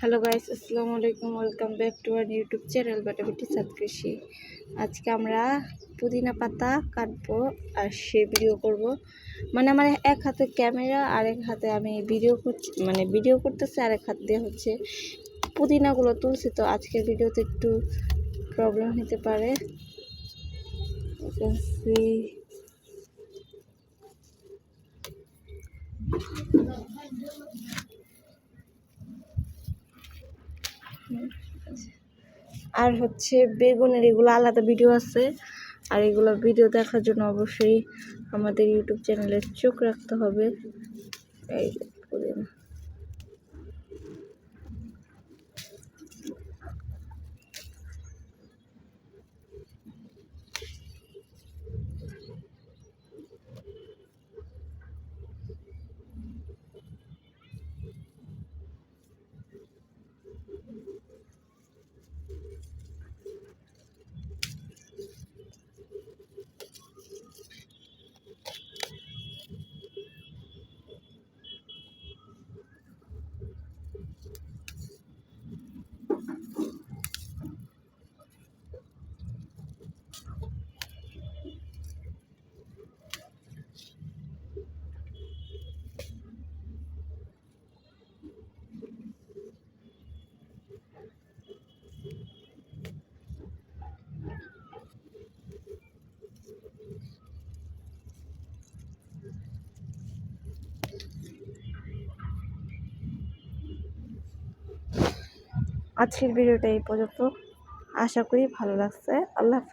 Hello guys, আসসালামু আলাইকুম। Welcome back to our YouTube channel বাটাবিটি সাত কৃষি। আজকে আমরা পুদিনা পাতা কাটবো আর সে ভিডিও করব। মানে আমার এক হাতে ক্যামেরা আর এক হাতে আমি ভিডিও করছি, মানে ভিডিও করতেছি, আর এক হাত দিয়ে হচ্ছে পুদিনাগুলো তুলছি। তো আজকের ভিডিওতে একটু প্রবলেম হতে পারে। আর হচ্ছে বেগুনের এগুলো আলাদা ভিডিও আছে, আর এগুলো ভিডিও দেখার জন্য অবশ্যই আমাদের ইউটিউব চ্যানেলে চোখ রাখতে হবে। এই আজকের ভিডিওটা এই পর্যন্ত। আশা করি ভালো লাগছে। আল্লাহ হাফেজ।